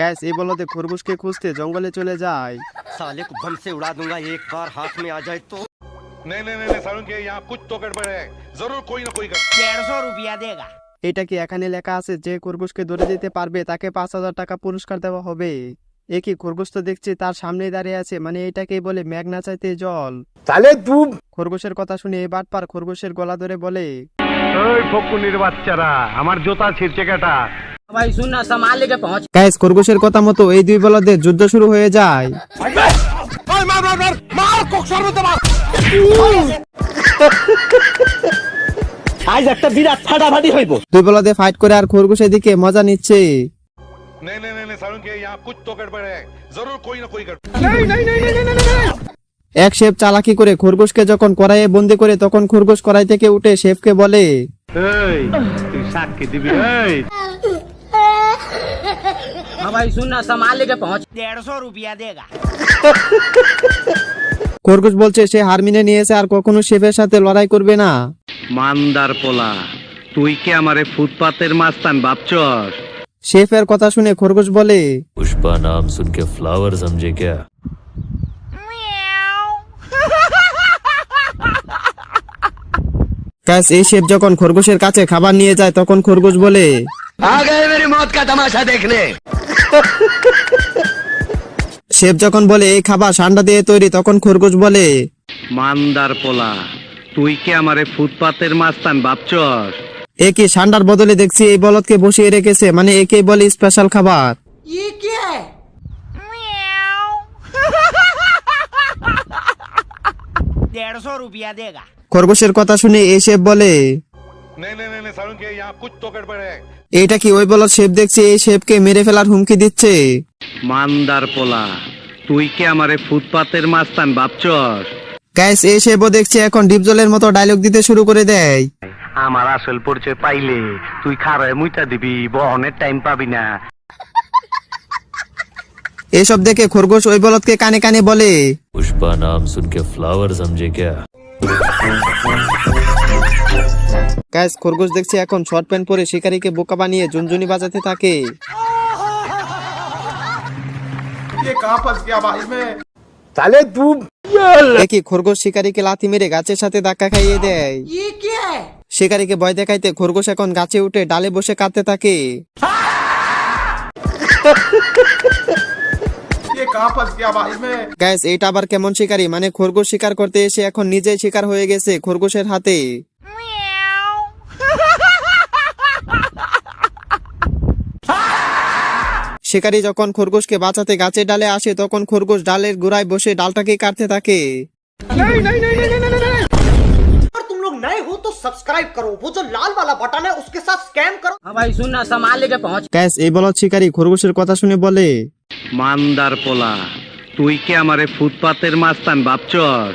Gas এই বলদে খরগোশকে খুঁজতে জঙ্গলে চলে যায়। साले को बम से उड़ा दूंगा एक बार हाथ में आ जाए तो। नहीं नहीं नहीं सारुण के यहाँ कुछ तो गड़बड़ है, जरूर कोई ना कोई 150 रुपया देगा। এটা কি এখানে লেখা আছে যে খরগোশকে ধরে দিতে পারবে তাকে 5,000 টাকা পুরস্কার দেওয়া হবে। একই খরগোশ তো দেখছি তার সামনে দাঁড়িয়ে আছে, মানে এটাকেই বলে মেঘ না চাইতে জল। তাহলে তুই খরগোশের কথা শুনে এবার পার খরগোশের গলা ধরে বলে, ওই ফকুনির বাচ্চারা আমার জুতা ছিঁড়ছে কেটা। भाई सुन ना सामान लेके पहुंच। গ্যাস খরগোশের কথা মতো এই দুই বলদের যুদ্ধ শুরু হয়ে যায়। आज একটা বিরাট ফাটাফাটি হইব। দুই বলদে ফাইট করে আর খরগোশের দিকে মজা নিচ্ছে। नहीं नहीं नहीं सारुण के यहाँ कुछ तो गड़बड़ है, जरूर कोई ना कोई गड़बड़। এক শেফ চালাকি করে খরগোশকে যখন কড়াইয়ে বন্দি করে তখন খরগোশ কড়াই থেকে উঠে শেফকে বলে, এই তুই সাক্ষী দিবি। এই हाँ भाई सुन ना सामान लेके पहुंच। 150 रुपया देगा। খরগোশ বলছে সে হার মেনে নিয়েছে আর কখনো শেফের সাথে লড়াই করবে না। মান্দার পোলা, তুই কি আমারে ফুটপাতের মাস্তান ভাবছস? শেফের কথা শুনে খরগোশ বলে, पुष्पा नाम सुन के फ्लावर समझे क्या? গ্যাস এই শেফ যখন খরগোশের কাছে খাবার নিয়ে যায় তখন খরগোশ বলে, आ गए मेरी मौत का तमाशा देखने। শেফ যখন বলে এই খাবার সান্ডা দিয়ে তৈরি তখন খরগোশ বলে, মান্দার পোলা, তুই কি আমারে ফুটপাতের মাস্তান ভাবছস? একে সান্ডার বদলে দেখছি এই বলদকে বসিয়ে রেখেছে, মানে একেই বলে স্পেশাল খাবার। ये क्या है? 150 रुपया देगा। খরগোশের কথা শুনে এই শেফ বলে, नहीं नहीं नहीं सारुण के यहाँ कुछ तो गड़बड़ है। এইটা কি ওই বলদ শেফ দেখছি এই শেফকে মেরে ফেলার হুমকি দিচ্ছে। মান্দার পোলা, তুই কি আমারে ফুটপাতের মাস্তান ভাবছস? গ্যাস এই শেফও দেখছি এখন ডিপজলের মতো ডায়লগ দিতে শুরু করে দেয়। আমার আসল পরিচয় পাইলে তুই খারায় মুইতা দিবি, বহনের টাইম পাবি না। এসব দেখে খরগোশ ওই বলদকে কানে কানে বলে, पुष्पा नाम सुन के फ्लावर समझे क्या? গ্যাস খরগোশ দেখছি এখন শর্ট প্যান্ট পরে শিকারীকে বোকা বানিয়ে ঝুনঝুনি বাজাতে থাকে। তাহলে তুই একই খরগোশ শিকারীকে লাথি মেরে গাছের সাথে ধাক্কা খাইয়ে দেয়। ये क्या है? শিকারীকে ভয় দেখাইতে খরগোশ এখন গাছে উঠে ডালে বসে কাঁদতে থাকে। গ্যাস এইটা আবার কেমন শিকারী, মানে খরগোশ শিকার করতে এসে এখন নিজেই শিকার হয়ে গেছে খরগোশের হাতে। শিকারী যখন খরগোশকে বাঁচাতে গাছের ডালে আসে তখন খরগোশ ডালের গোড়ায় বসে ডালটাকে কাটতে থাকে। अगर तुम लोग नए हो तो सब्सक्राइब करो, वो जो लाल वाला बटन है उसके साथ स्कैम करो। हाँ भाई सुन ना सामान लेके पहुंच। গ্যাস এই বলদ শিকারী খরগোশের কথা শুনে বলে, মান্দার পোলা, তুই কি আমারে ফুটপাতের মাস্তান ভাবছস?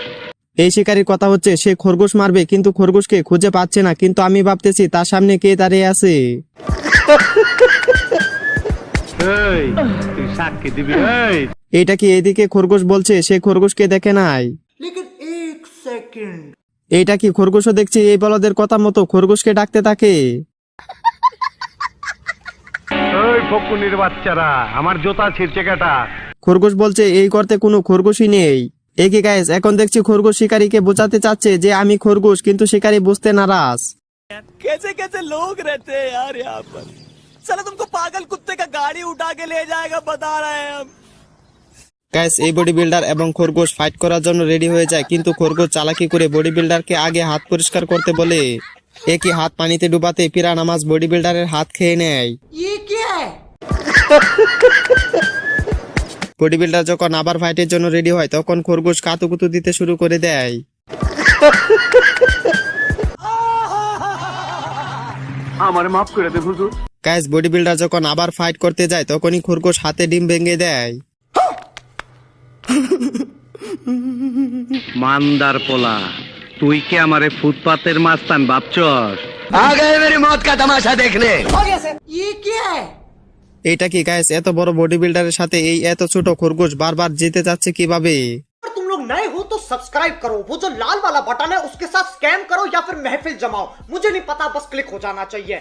এই শিকারীর কথা হচ্ছে সে খরগোশ মারবে কিন্তু খরগোশকে খুঁজে পাচ্ছে না, কিন্তু আমি ভাবতেছি তার সামনে কে দাঁড়িয়ে আছে। এই তুই সাক্ষী দিবি। এই এইটা কি এদিকে খরগোশ বলছে সে খরগোশকে দেখে নাই। लेकिन एक सेकंड, এইটা কি খরগোশও দেখছি এই বলদের কথা মতো খরগোশকে ডাকতে থাকে। ওই ফকুনির বাচ্চারা আমার জুতা ছিঁড়ছে কেটা। খরগোশ বলছে এই করতে কোনো খরগোশই নেই। একই গাইস এখন দেখছি খরগোশ শিকারীকে বোঝাতে চাচ্ছে যে আমি খরগোশ, কিন্তু শিকারী বুঝতে নারাজ। कैसे कैसे लोग रहते हैं यार यहाँ पर। साला तुमको पागल कुत्ते का गाड़ी उठा के ले जाएगा, बता रहे हैं हम। গাইস এই বডি বিল্ডার এবং খরগোশ ফাইট করার জন্য রেডি হয়ে যায়, কিন্তু খরগোশ চালাকি করে বডি বিল্ডারকে আগে হাত পরিষ্কার করতে বলে। একই হাত পানিতে ডুবাতে পিরানা মাছ বডি বিল্ডারের হাত খেয়ে নেয়। ये क्या है? বডি বিল্ডার যখন আবার ফাইটের জন্য রেডি হয় তখন খরগোশ কাতুকুতু দিতে শুরু করে দেয়। আমারে মাফ করে দে হুজুর। গাইস বডি বিল্ডার যখন আবার ফাইট করতে যায় তখনই খরগোশ হাতে ডিম ভেঙে দেয়। মান্দার পোলা, তুই কি আমারে ফুটপাতের মাস্তান ভাবছস? आ गए मेरी मौत का तमाशा देखने। ये क्या है? এইটা কি গাইস এত বড় বডি বিল্ডারের সাথে এই এত ছোট খরগোশ বারবার জিতে যাচ্ছে কিভাবে? अगर तुम लोग नए हो तो सब्सक्राइब करो, वो जो लाल वाला बटन है उसके साथ स्कैम करो या फिर महफिल जमाओ, मुझे नहीं पता, बस क्लिक हो जाना चाहिए।